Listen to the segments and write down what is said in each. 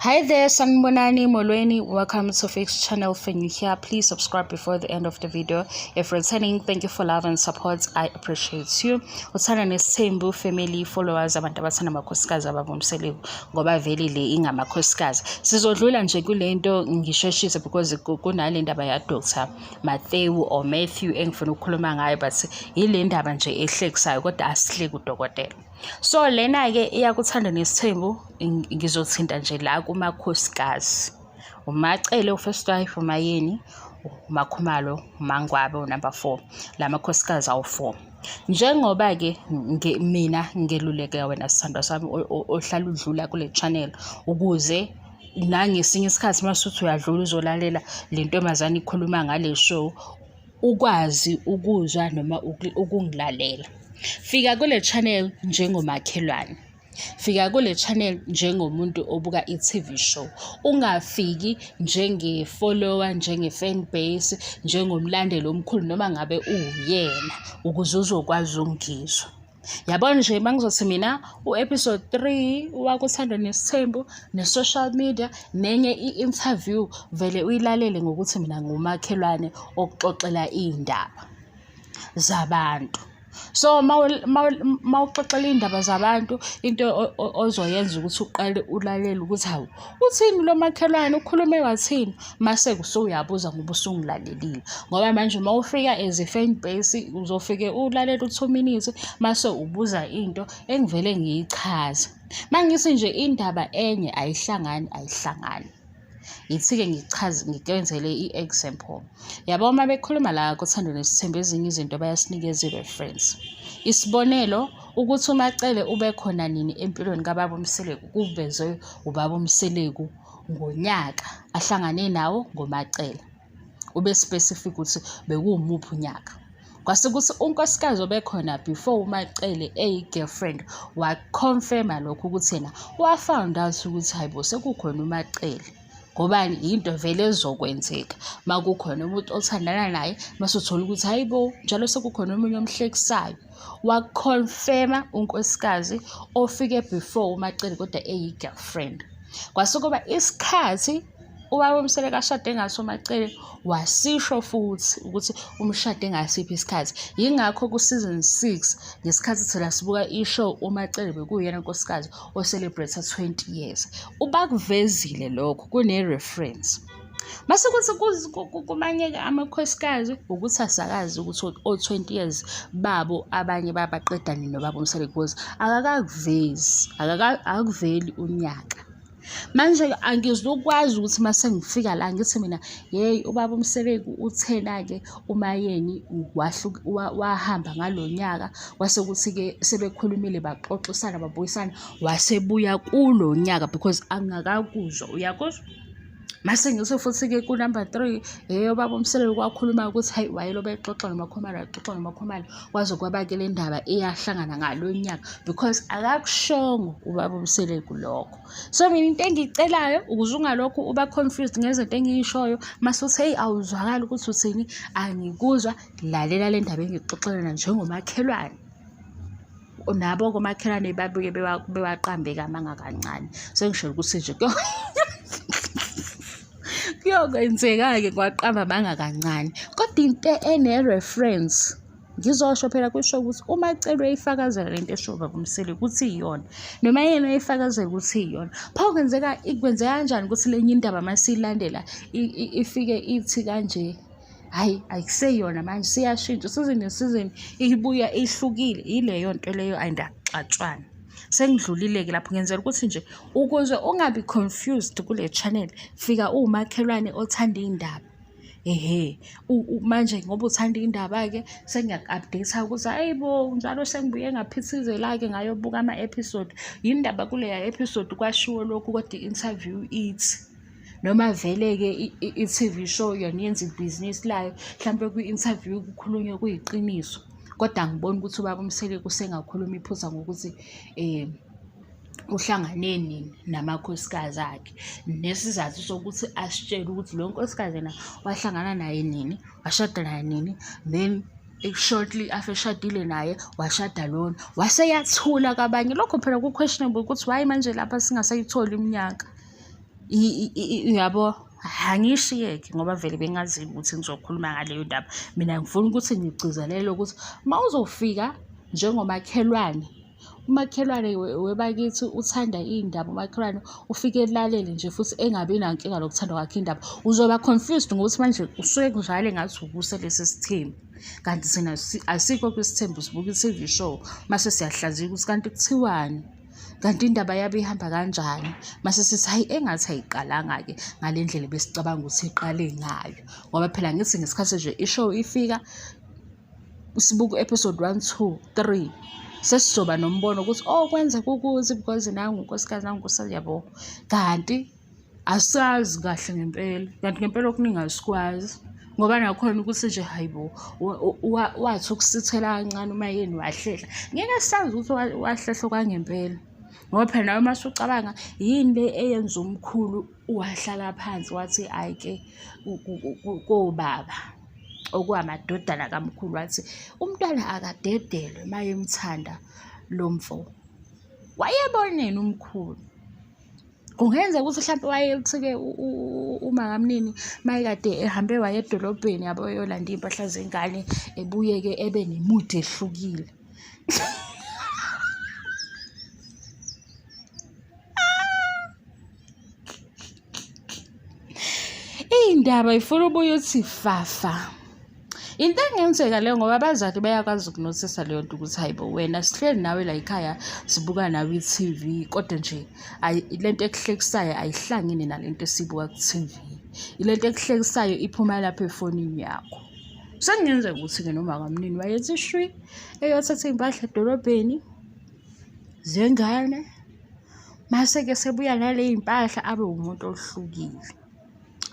Hi there, sanibonani, molweni. Welcome to Fix channel. For you here, please subscribe before the end of the video. If returning, thank you for love and support. I appreciate you. Uthando Nes'thembu family followers abantu abathanda amakhosikazi ababa Mseleku ngoba vele le ingamakhosikazi. Sizodlula nje kule nto ngisheshise because kunale ndaba ya Dr. Matthew engifuna ukukhuluma ngayo, but ile ndaba nje ehlekisayo kodwa asihleki udokotela. So lena ke iyakuthanda Nes'thembu ngizothinta nje la kumakhosikazi. Umacele first wife umayeni, umakhumalo, umangwabe number 4. La makhosikazi awu4. Njengoba ke mina ngeluleke wena sithandwa sami ohlala udlula kule channel ukuze nangesinye isikhathi masuthi uyadlula uzolalela le ntombazana ikhuluma ngale show ukwazi ukuzwa noma ukungilalela. Fika kule channel njengomakhelwane. Fika kule channel njengomuntu obuka i-TV show. Ungafiki njenge-follower, njenge-fan base, njengomlandeli omkhulu noma ngabe uyena ukuze uzokwazi ukungizwa. Yabona nje mangizothi mina u-episode 3 wakuthanda Nes'thembu ne-social media nenye i-interview vele uyilalele ngokuthi mina ngumakhelwane okuxoxela iy'ndaba zabantu. So mawuxoxela indaba zabantu into ozoyenza ukuthi uqale ulalele ukuthi hawu uthini lo makhelwane ukhulume wathini, mase usuyabuza ngoba usungilalelile. Ngoba manje mawufika as a fan base uzofike ulalela u2 minutes mase ubuza into engivele ngiyichaza. Mangithi nje indaba enye ayihlangani. Yithi-ke ngichaze ngikwenzele i-example. Yabo uma bekhuluma la kuthando Nes'thembu ezinye izinto bayasinikeza i-reference. Isibonelo ukuthi umacele ube khona nini empilweni kababa Mseleku kuvezwe ubaba Mseleku ngonyaka ahlangane nawo ngomacele. Ube specific ukuthi bekuwumuphi unyaka. Kwase ukuthi unkosikazi obekhona before umacele eyi-girlfriend wakonfirma lokho ukuthi yena wafound out ukuthi hayibo sekukhona umacele. Ngobani into vele ezokwenzeka makukhona umuntu othandana naye mase uthola ukuthi hayibo njalo sekukhona omunye omhlekisayo. Wakonfirma unkosikazi ofike before umacele kodwa eyi-girlfriend. Kwase kuba isikhathi ubaba Mseleku ashade ngaso umacele wasisho futhi ukuthi umshade ngasiphi isikhathi. Yingakho ku season 6 ngesikhathi thina sibuka ishow umacele bekuyena unkosikazi o-celebrate 20 years. Ubakuvezile lokho kune reference. Mase kuthi kumanye amakhosikazi ukuthi asakazi ukuthi o20 years babo abanye babaqeda nini nobaba Mseleku because akakuveli unyaka. Manje angizokwazi ukuthi mase ngifika la ngithi mina hey ubaba Mseleku uthena ke umayeni wahamba ngalonyaka kwase kuthi ke sebekhulumile baxoxisana babuyisana wasebuya kulonyaka because angakakuzwa uyakuzwa. Mase ngithi futhi ke ku number 3 hey ubaba Mseleku wakhuluma ukuthi hayi wayelo bexoxa nomakhomalo kwaze kwaba ke le ndaba eyahlangana ngalonyaka because akakushongo ubaba Mseleku lokho. So mina into engicelayo ukuze ungalokho uba confused ngezinto engiyishoyo mase uthi hey awuzwakala ukuthi uthini angikuzwa lalela le ndaba engixoxelana njengomakhelwane. Nabo komakhelwane babuye bewaqambe kamanga kancane. Sengishilo ukuthi nje kuyokwenzeka-ke kwaqamba banga kancane kodwa into ene-reference ngizosho phela kusho ukuthi umacele uyayifakazela lento esho ubaba Mseleku ukuthi iyona noma yena uyayifakazela ukuthi iyona. Pho kwenzeka kanjani ukuthi lenye indaba masiyilandela ifike ithi kanje hayi akuseyona manje siyashintsha season nesizini ibuya ihlukile ileyo nto leyo ayindaxatshwana. Sengidlulile-ke lapho ngenzela ukuthi nje ukuze ungabi confused kule channel fika umakhelwane othanda indaba. Manje ngoba uthanda indaba-ke sengiyaku-update ukuthi hayibo njalo sengibuye ngaphithizela-ke ngayobuka ama-episode. Yindaba kuleya episode kwashiwo lokhu kodwa i-interview ithi noma vele-ke i-TV show yona yenza ibhizinisi layo mhlawumbe kwi-interview kukhulunywe kuyiqiniso. Kodwa ngibona ukuthi ubaba Mseleku sengakhuluma iphutha ngokuthi uhlangane nini namakhosikazi akhe nesizathu sokuthi asitshele ukuthi lo nkosikazi yena wahlangana naye nini, washada naye nini, then shortly after eshadile naye washada lona waseyathula kabanye. Lokho phela ku-questionable ukuthi why manje lapha singasayitholi iminyaka. Uyabo, angishiyeke ngoba vele bengazi ukuthi ngizokhuluma ngaleyo ndaba. Mina ngifuna ukuthi ngigcizelele ukuthi mawuzofika njengomakhelwane, umakhelwane webakithi uthanda iy'ndaba, umakhelwane ufike elalele nje futhi engabi nankinga nokuthanda kwakhe indaba, uzoba confused ngokuthi manje usuke njalo engathi ubuse lesi sithembu. Kanti thina asikho kwisithembu, sibuka i-TV show mase siyahlaziya ukuthi kanti kuthiwani, kanti indaba yabo ihamba kanjani. Mase sithi hayi, engathi ayiqalanga-ke ngale ndlela besicabanga ukuthi iqale ngayo, ngoba phela ngithi ngesikhathi nje ishow ifika sibuka episode 1, 2, 3 sesizoba nombono ukuthi kwenzeka ukuthi because nangu unkosikazi nangu unkosikazi, yabo. Kanti asazi kahle ngempela, kanti ngempela okuningi asikwazi ngoba nakhona ukuthi nje hayibo wathi ukusithela kancane uma yeni wahlehla, ngeke sazi ukuthi wahlehla kwangempela. Ngoba phela nawe uma usucabanga yini le eyenza umkhulu wahlala phansi wathi ayike kobaba okuwamadodana kamkhulu, wathi umntwana akadedelwe uma emthanda lo mfo. Wayeboneni umkhulu? Kungenzeka ukuthi mhlawumbe wayelithi-ke uma kamnini mayekade ehambe waye edolobheni yabo yolanda iy'mpahla zengane, ebuye-ke ebe nemudi ehlukile. Iy'ndaba ifuna ubuye uthi fafa. Into engenzeka leyo ngoba abazali bayakwazi ukunothisa leyo nto ukuthi hayibo wena sihleli nawe la ekhaya sibuka nawe i-TV, kodwa nje lento ekuhlekisayo ayihlangene nalento esibuka ku-TV. Ilento ekuhlekisayo iphuma lapha efonini yakho. Sekungenzeka ukuthi-ke noma kamnini wayethi shwi eyothatha iy'mpahla edolobheni zengane, mase-ke sebuya nale y'mpahla abe umuntu ohlukile.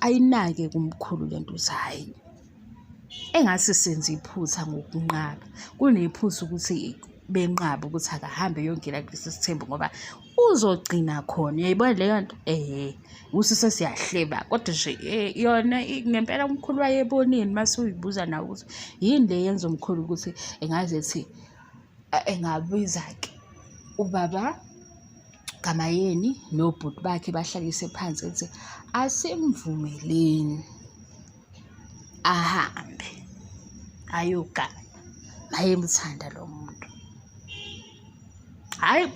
Ayinake kumkhulu lento ukuthi hayi, engathi senze iphutha ngokunqaba, kunephutha ukuthi benqaba ukuthi akahambe yongena kulesi sithembu ngoba uzogcina khona. Uyayibona leyo nto? Ukuthi sesiyahleba, kodwa nje yona ngempela umkhulu wayeboneni mase uyibuza nawe ukuthi yini le yenza umkhulu ukuthi engaze ethi engabiza-ke ubaba kamayeni nobhuti bakhe bahlalise phansi ethi asimvumeleni ahambe ayogana mayemthanda lo muntu. Hhayi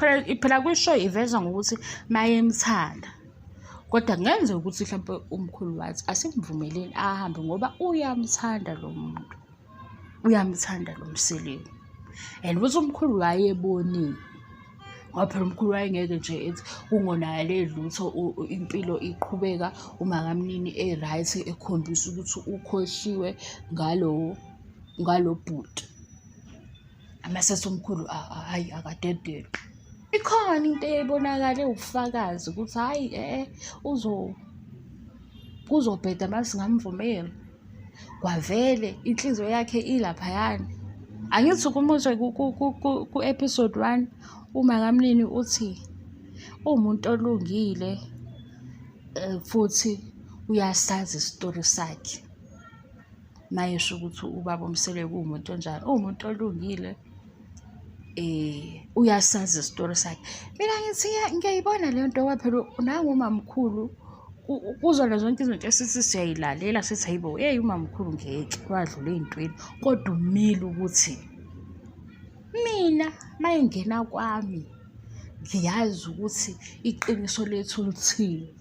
phela kwisho iveza ngokuthi mayemthanda, kodwa kungenzeka ukuthi mhlawumbe umkhulu wathi asimvumeleni ahambe ngoba uyamthanda lo muntu, uyamthanda lo Mseleku. And ukuthi umkhulu wayebonile ngoba phela umkhulu wayengeke nje ethi kungonakale lutho, impilo iqhubeka, uma kamnini right ekhombisa ukuthi ukhohliwe ngalo bhuti. Amasethi umkhulu hayi akadedelwe. Ikhona into ebonakale ubufakazi ukuthi hayi kuzobheda mase ngamvumeli. Kwavele inhliziyo yakhe ilaphayana. Angithi kumuzwe ku-episode 1 uma kamnini uthi umuntu olungile futhi uyasazi isitori sakhe. Mayesho ukuthi ubaba Mseleku umuntu onjani, umuntu olungile, uyasazi isitori sakhe. Mina ngithi ngiyayibona leyo nto ngoba phela nangu umamkhulu kuzona zonke izinto esithi siyayilalela sithi hayibo umamkhulu ngeke wadlula ey'ntweni, kodwa umile ukuthi mina mayengena kwami ngiyazi ukuthi iqiniso lethu lithini.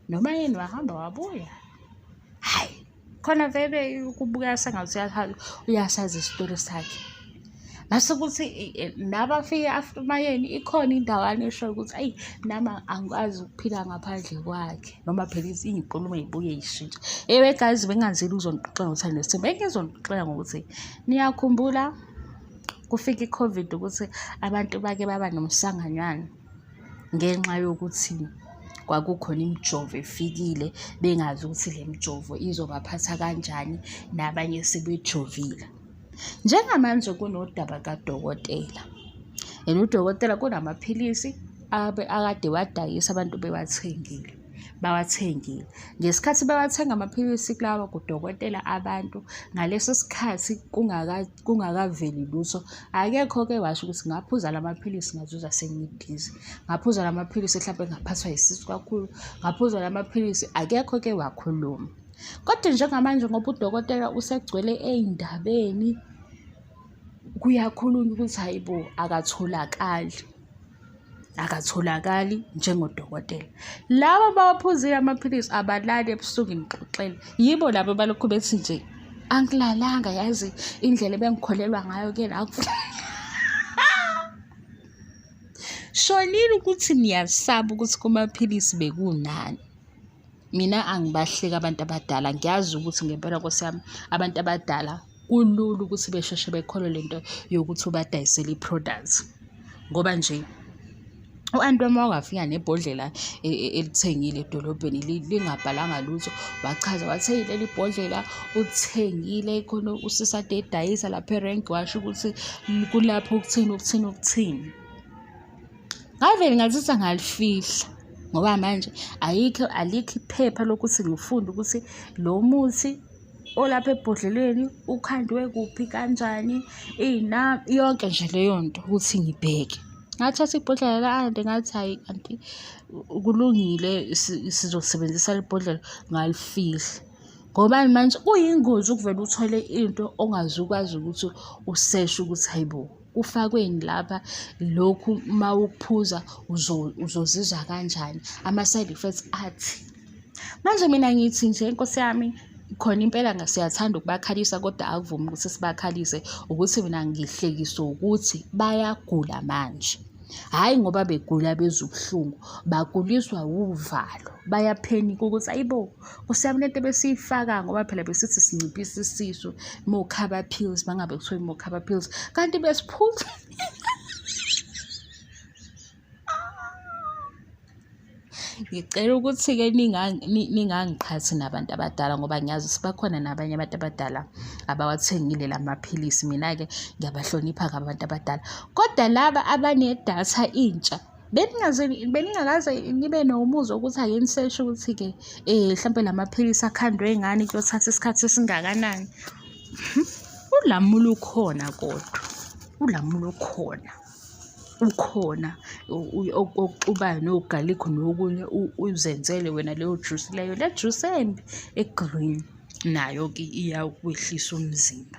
Noma yena wahamba wabuya, hayi khona vele kubukeka sengathi uyasazi isitori sakhe. Mase kuthi nabafike after mayeni ikhona indawana eshoyo ukuthi ayi nama angikwazi ukuphila ngaphandle kwakhe, noma phela iy'nkulumo ey'buye y'shintshe. Ewe guys, bengazile uzonixoxela ngothando nesithembu. Engizonixoxela ngokuthi niyakhumbula kufika i-COVID ukuthi abantu bake baba nomhlanganyana ngenxa yokuthi kwakukhona imijovo efikile, bengazi ukuthi le mijovo izobaphatha kanjani, nabanye sebejovile. Njengamanje kunodaba kadokotela, udokotela kunamaphilisi akade wadayisa abantu bewathengile. bawathengile. Ngesikhathi bawathenga amaphilisi kulawa kudokotela abantu, ngaleso sikhathi kungakaveli lutho, akekho-ke washo ukuthi ngaphuza la maphilisi ngazuza sengidize, ngaphuza la maphilisi mhlawumbe ngaphathwa yisisu kakhulu, ngaphuza la maphilisi, akekho-ke wakhuluma. Kodwa njengamanje ngoba udokotela usegcwele ey'ndabeni, kuyakhulunywa ukuthi hayibo akatholakali njengodokotela. Labo bawaphuzile amaphilisi abalali ebusuku ngixoxele, yibo labo balokhu bethi nje angilalanga, yazi indlela ebengikholelwa ngayo-ke lapho. Shonile ukuthi niyasaba ukuthi kumaphilisi bekunani. Mina angibahleki abantu abadala, ngiyazi ukuthi ngempela Nkosi yami abantu abadala kulula ukuthi besheshe bekholwe lento yokuthi ubadayisele i-products. Ngoba nje u-anti wami wafika nebhodlela elithengile edolobheni lingabhalanga lutho, wachaza wathi leli bhodlela uthengile khona usisade edayisa lapha erenki, washo ukuthi kulapho ukuthini. Ngavele ngazisa ngalifihla ngoba manje alikho iphepha lokuthi ngifunde ukuthi lo muthi olapha ebhodleleni ukhandwe kuphi kanjani, yonke nje leyo nto ukuthi ngibheke. Ngathatha ibhodlela la-anti ngathi hayi anti kulungile sizosebenzisa le bhodlela, ngalifihla. Ngoba manje kuyingozi ukuvela uthole into ongazukwazi ukuthi useshe ukuthi hayibo ufakweni lapha, lokhu mawukuphuza uzozizwa kanjani, ama-side effects athi. Manje mina ngithi nje Nkosi yami, khona impela siyathanda ukubakhalisa kodwa akuvumi ukuthi sibakhalise, ukuthi mina ngihlekiswa ukuthi bayagula manje. Hhayi ngoba begula bezwa ubuhlungu, baguliswa uvalo, bayaphenika ukuthi ayibo Nkosi yami lento besiyifaka ngoba phela besithi sinciphisa isisu, mokhaba pills, bangabe kuthiwa mokhaba pills, kanti besiphuza. Ngicela ukuthi-ke ningangiqhathi nabantu abadala ngoba ngiyazi sibakhona nabanye abantu abadala abawathengile la maphilisi. Mina-ke ngiyabahlonipha abantu abadala, kodwa laba abanedatha intsha beningakaze nibe nomuzwa ukuthi ake niseshe ukuthi-ke mhlawumbe la maphilisi akhandwe ngani, kuyothatha isikhathi esingakanani. Ulamula ukhona, kodwa ulamula ukhona oxubayo nogalikho nokunye uzenzele wena leyo juice leyo, le juice embi egreen nayo-ke iyakwehlisa umzimba.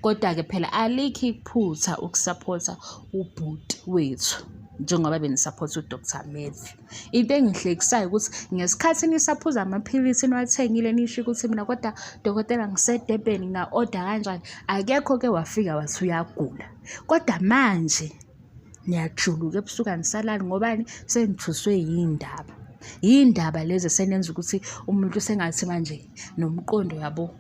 Kodwa-ke phela alikho iphutha ukusaphotha ubhuti wethu njengoba benisaphotha uDr. Matthew. Into engihlekisayo ukuthi ngesikhathi nisaphuza amaphilisi niwathengile nisho ukuthi mina kodwa dokotela ngisedebheni nga-order kanjani, akekho-ke wafika wathi uyagula. Kodwa manje niyajuluka ebusuku anisalali ngobani? Senithuswe yindaba lezi senenza ukuthi umuntu sengathi manje nomqondo yabo.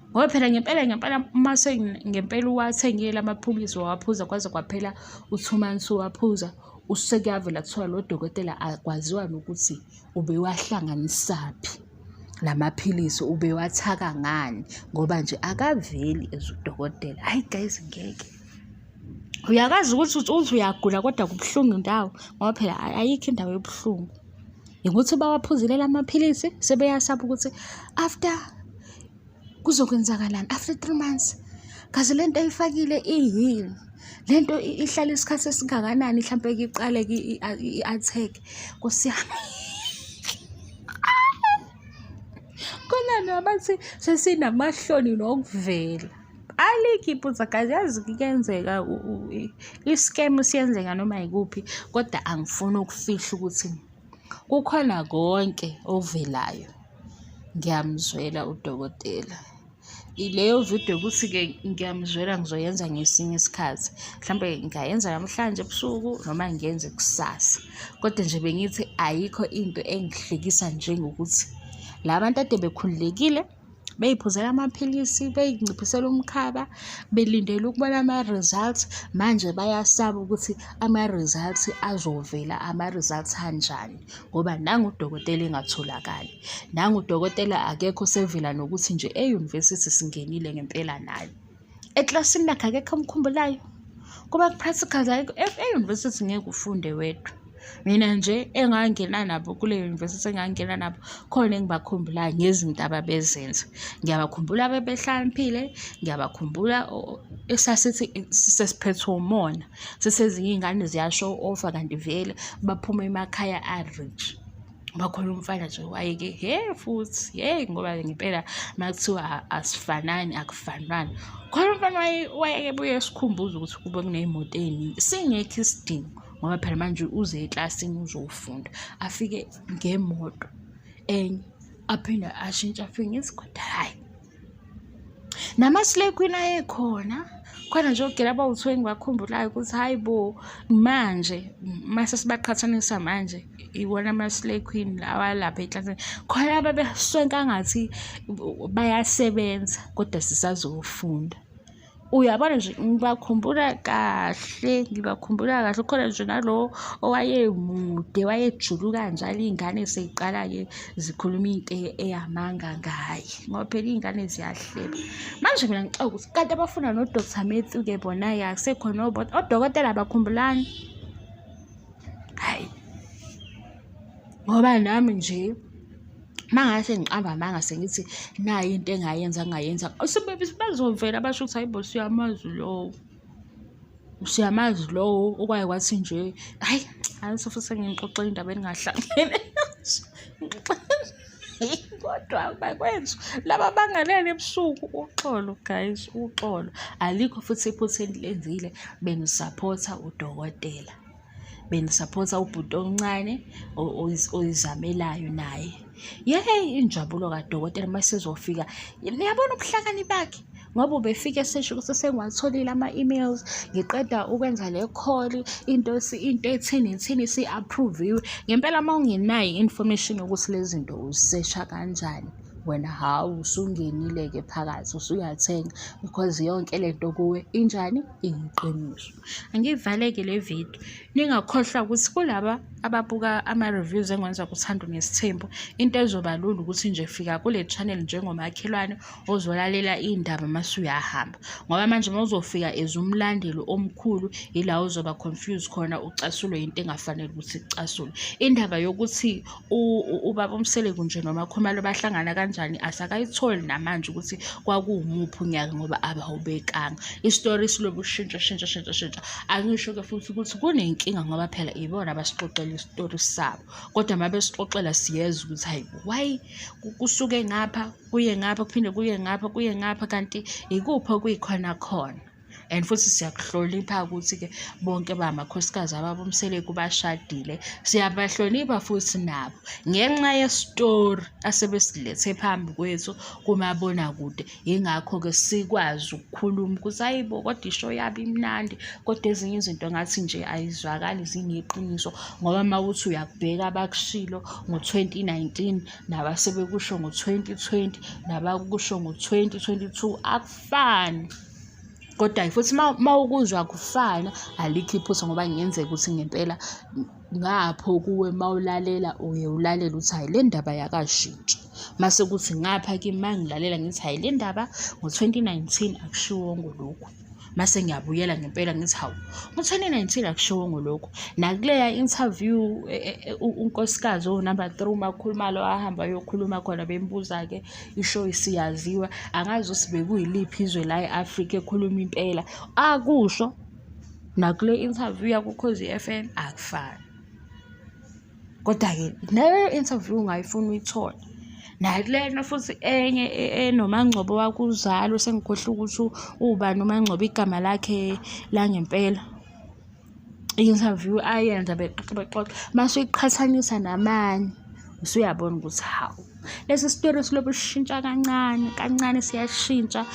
Ngoba phela ngempela mase ngempela uwathengile amaphilisi wawaphuza kwaze kwaphela u2 months uwaphuza, usekuyavela kuthiwa lo dokotela akwaziwa nokuthi ubewahlanganisaphi la maphilisi, ubewathaka ngani, ngoba nje akaveli ezudokotela. Hayi guys, ngeke uyakwazi ukuthi uyagula kodwa kubuhlungu indawo, ngoba phela ayikho indawo yobuhlungu. Ukuthi bawaphuzile la maphilisi sebeyasaba ukuthi after kuzokwenzakalani, after 3 months kaze lento ayifakile iyini, lento ihlala isikhathi esingakanani, mhlawumbe iqale i-attack. Nkosi yami, khona nabathi sesinamahloni nokuvela. Alikho iphutha guys, yazi kuyenzeka i-scam siyenzeka noma yikuphi, kodwa angifuni ukufihla ukuthi kukhona konke ovelayo. Ngiyamzwela udokotela. Ileyo video ukuthi-ke ngiyamzwela ngizoyenza ngesinye isikhathi, mhlawumbe ngayenza namhlanje ebusuku noma ngiyenze kusasa. Kodwa nje bengithi ayikho into engihlekisa njengokuthi la bantu ade bekhululekile beyiphuzela amaphilisi, beyinciphisela umkhaba, belindele ukubona ama-results. Manje bayasaba ukuthi ama-results azovela, ama-results anjani, ngoba nangu udokotela engatholakali, nangu udokotela akekho sevela nokuthi nje e-university singenile ngempela nayo. Eklasini lakhe akekho omkhumbulayo, kuba ku-practicals ayikho. E-university ngeke ufunde wedwa, Mina nje engangena nabo kule university engangena nabo khona engibakhumbulayo ngezinto ababezenza. Ngiyabakhumbula bebehlaniphile, ngiyabakhumbula esasithi sesiphethwe umona, sesezinye iy'ngane ziyashow off kanti vele baphuma emakhaya a-rich. Bakhona umfana nje wayeke futhi ngoba ngempela makuthiwa asifanani akufanani. Khona umfana wayeke buye sikhumbuza ukuthi kube kuney'moto ey'ningi singekho isidingo ngoba phela manje uze eklasini uzofunda afike ngemoto enye aphinde ashintshe afike ngesikhathi. Hhayi, namasilekwini ayekhona khona nje ogela abawu-2 engibakhumbulayo ukuthi hayi bo manje mase sibaqhathanisa manje iwona amasilekwini lawa lapha eklasini khona babeswenka ngathi bayasebenza kodwa sisazofunda. Uyabona nje ngibakhumbula kahle khona nje nalo owayemude wayejuluka njalo iy'ngane sey'qala-ke zikhuluma into eyamanga ngaye ngoba phela iy'ngane ziyahleba. Manje mina ngicabanga ukuthi kanti abafuna no-Dr. Matthew-ke bona-ke akusekhona odokotela abakhumbulani. Hhayi, ngoba nami nje mangase ngiqamba amanga sengithi nayi into engayenza bazovela basho ukuthi hayi bo siyamazi lowo okwaye kwathi nje hayi futhi sengixoxela indaba engahlangene kodwa bakwenzu laba bangalele ebusuku. Uxolo guys, uxolo alikho futhi iphutha engilenzile. Bengisapotha udokotela, bengisapotha ubhuti omncane oyizamelayo naye. Injabulo kadokotela masezofika, niyabona ubuhlakani bakhe ngoba ubefike esesho ukuthi sengiwatholile ama-emails, ngiqeda ukwenza le call into ethini si-approve-iwe. Ngempela uma ungenayo i-information yokuthi lezi zinto uzisesha kanjani, wena hawu usungenile-ke phakathi usuyathenga because yonke lento kuwe injani, iyiqiniso. Angivale-ke le video, ningakhohlwa ukuthi kulaba ababuka ama-reviews engiwenza kuThando Nes'thembu, into ezoba lula ukuthi nje fika kule channel njengomakhelwane ozolalela iy'ndaba mase uyahamba ngoba manje uma uzofika as umlandeli omkhulu ila uzoba confused khona ucasulwe into engafanele ukuthi icasulwe. Indaba yokuthi ubaba Mseleku nje noMakhumalo bahlangana kanjani asakayitholi namanje ukuthi kwakuwumuphi unyaka ngoba abawubekanga. Isitori silobe ushintsha. Angisho-ke futhi ukuthi kunenkinga ngoba phela ibona abasixoxela isitori sabo kodwa uma besixoxela siyeza ukuthi hayi why kusuke ngapha kuye ngapha kuphinde kuye ngapha kanti ikuphi okuyikhona khona. And futhi siyakuhlonipha ukuthi-ke bonke bamakhosikazi ababo Mseleku bashadile, siyabahlonipha futhi nabo ngenxa yesitori asebesilethe phambi kwethu kumabonakude. Yingakho-ke sikwazi ukukhuluma ukuthi hayi bo kodwa isho yabo imnandi kodwa ezinye izinto ngathi nje ayizwakali zineqiniso ngoba uma uthi uyakubheka abakushilo ngo-2019 nabasebekusho ngo-2020 nabakusho ngo-2022 akufani. Kodwa futhi uma ukuzwa kufana alikho iphutha ngoba ngiyenzeka ukuthi ngempela ngapho kuwe uma ulalela uye ulalela uthi hayi le ndaba yakashintshi. Mase kuthi ngapha kimi uma ngilalela ngithi hayi le ndaba ngo-2019 akushiwongo lokhu. Mase ngiyabuyela ngempela ngithi hawu ngo-2019 akushiwongo lokhu. Nakuleya interview unkosikazi number 3 uMakhumalo ahamba ayokhuluma khona bembuza-ke isho isiyaziwa angazi ukuthi bekuyiliphi izwe la e-Afrika ekhuluma impela akusho nakule interview yakuKhozi FM akufani. Kodwa-ke leyo interview ungayifuna uyithola nakulena futhi enye enomangcobo wakuzalo sengikhohlwa ukuthi ubani uMangcobo igama lakhe langempela. I-interview ayenza bexoxa mase uyiqhathanisa namanye usuyabona ukuthi hawu lesi sitori silobe sishintsha kancane siyashintsha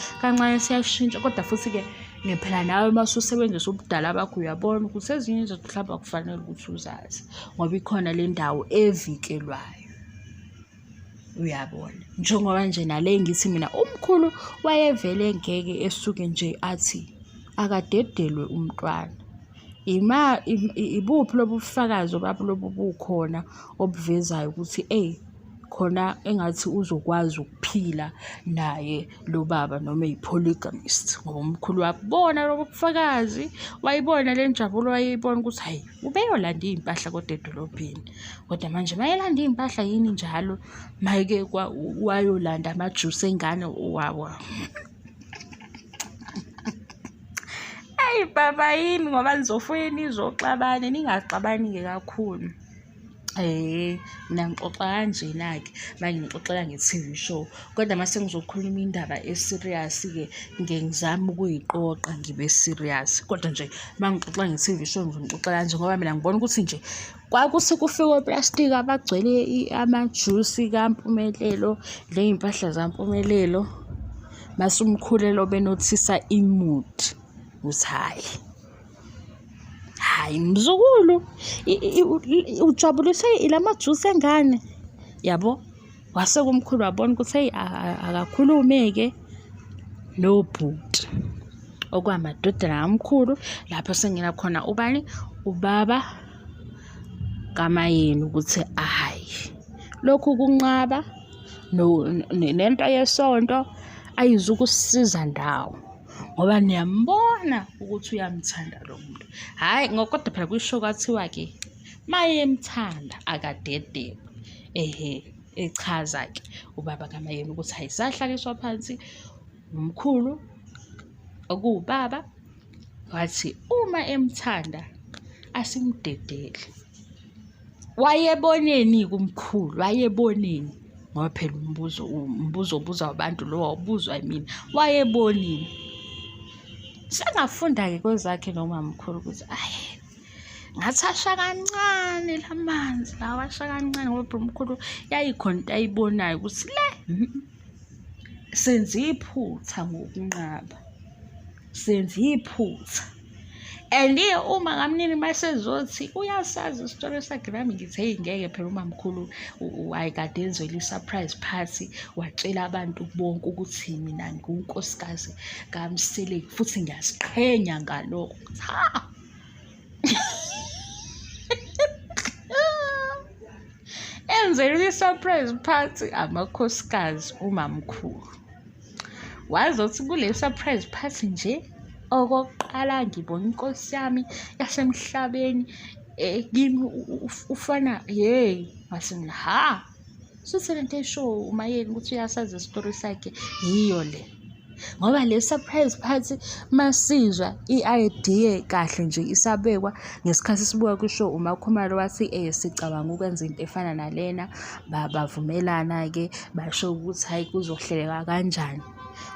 kodwa futhi-ke ngephela nawe mase usebenzisa ubudala bakho uyabona ukuthi ezinye izinto mhlawumbe akufanele ukuthi uzazi ngoba ikhona le ndawo evikelwayo. Uyabona njengoba nje nale ngithi mina umkhulu wayevele ngeke esuke nje athi akadedelwe umntwana. Ibuphi lobu bufakazi obabo lobu bukhona obuvezayo ukuthi khona engathi uzokwazi ukuphila naye lo baba noma polygamist, ngoba umkhulu wakubona lobo bufakazi, wayibona le njabulo, wayibona ukuthi hayi ubeyolanda iy'mpahla kodwa edolobheni, kodwa manje mayelanda iy'mpahla yini njalo, mayeke wayolanda amajusi engane wawa. Hayi baba yini, ngoba nizofuye nizoxabane, ningaxabani-ke kakhulu. Mina ngixoxa kanjena-ke, manje ngixoxela nge-TV show, kodwa mase ngizokhuluma indaba e-serious-ke ngizama ukuyiqoqa ngibe serious, kodwa nje uma ngixoxa nge-TV show ngizongixoxela kanje ngoba mina ngibona ukuthi nje kwakuthi kufika oplastiki abagcwele amajusi kaMpumelelo, ley'mpahla zaMpumelelo, mase umkhulelo benothisa imood ukuthi hayi mzukulu, ujabuliswe ilamajusi engane, yabo. Wase kumkhulu wabona ukuthi hey akakhulume-ke nobhuti, okwamadodana kamkhulu. Lapho sengena khona ubani, ubaba kaMayeni, ukuthi hayi lokhu kunqaba nento yesonto ayizukusisiza ndawo, ngoba niyambona ukuthi uyamthanda lo muntu. Hhayi ngokodwa phela kwisho kwathiwa-ke mayemthanda akadedebe. Echaza-ke ubaba kaMayeni ukuthi hayi sahlaliswa phansi umkhulu okuwubaba, wathi uma emthanda asimdedele. Wayeboneni kumkhulu, wayeboneni, ngoba phela umbuzo obuza abantu lo wawubuzwa yimina, wayebonini. Sengafunda-ke kwezakhe noma mkhulu ukuthi ngathi asha kancane la manzi lawa, asha kancane, ngoba umkhulu yayikhona into ayibonayo ukuthi le senze iphutha ngokunqaba, senze iphutha. And-ke uma ngamnini mayesezothi uyasazi isitori sakhe, nami ngithi hey ngeke phela umamkhulu wayekade enzele i-surprise party, watshela abantu bonke ukuthi mina ngunkosikazi kaMseleku, futhi ngiyaziqhenya ngalokho. Enzele i-surprise party amakhosikazi umamkhulu. Wazothi kule surprise party nje, okokuqala ngibona inkosi yami yasemhlabeni kimi ufana wasini suthi lento esho uMayeni ukuthi uyasazi isitori sakhe yiyo le, ngoba le surprise party masizwa i-idea kahle nje isabekwa ngesikhathi sibuka kwisho uMakhumalo wathi sicabanga ukwenza into efana nalena, bavumelana-ke basho ukuthi hayi kuzohleleka kanjani.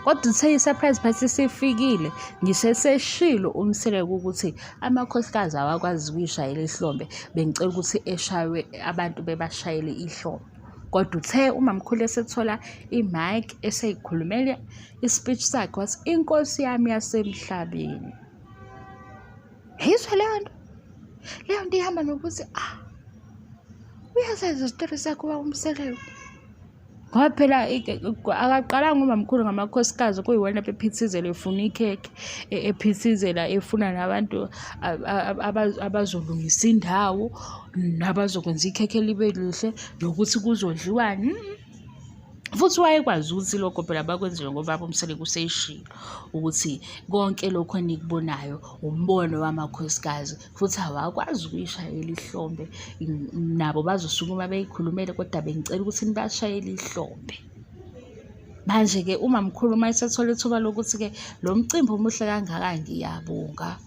Kodwa uthe i-surprise party sifikile, ngiseseshilo uMseleku ukuthi amakhosikazi awakwazi ukuyishayela ihlombe, bengicela ukuthi eshaywe abantu bebashayele ihlombe. Kodwa uthe umamkhulu esethola i-mic eseyikhulumele i-speech sakhe wathi inkosi yami yasemhlabeni. Yizwa leyo nto ihamba nokuthi uyazazi isitori sakhe uMseleku, ngoba phela akaqalanga umamkhulu ngamakhosikazi kuyiwona bephithizela efuna ikhekhe, ephithizela efuna nabantu abazolungisa indawo, nabazokwenza ikhekhe libe lihle, nokuthi kuzodliwani. Futhi wayekwazi ukuthi lokho phela bakwenzile ngoba uMseleku useshilo ukuthi konke lokho enikubonayo umbono wamakhosikazi, futhi awakwazi ukuyishayela ihlombe, nabo bazosukuma beyikhulumele, kodwa bengicela ukuthi nibashayele ihlombe. Manje-ke umamkhulu uma esethola ithuba lokuthi-ke lo mcimbi omuhle kangaka ngiyabonga,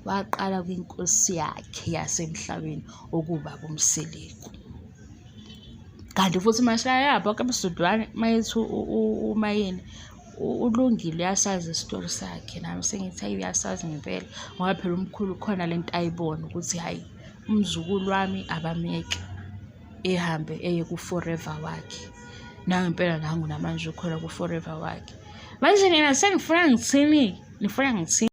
waqala kwinkosi yakhe yasemhlabeni okubaba uMseleku. Kanti futhi mashaya yabo kabusudwane mayethi uMayeni ulungile, uyasazi isitori sakhe, nami sengithi hayi uyasazi ngempela, ngoba phela umkhulu khona lento ayibona ukuthi hayi umzukulu wami abameke ehambe eye ku-forever wakhe. Nangempela nangu namanje ukhona ku-forever wakhe. Manje nina sengifuna ngithini? Nifuna ngithini?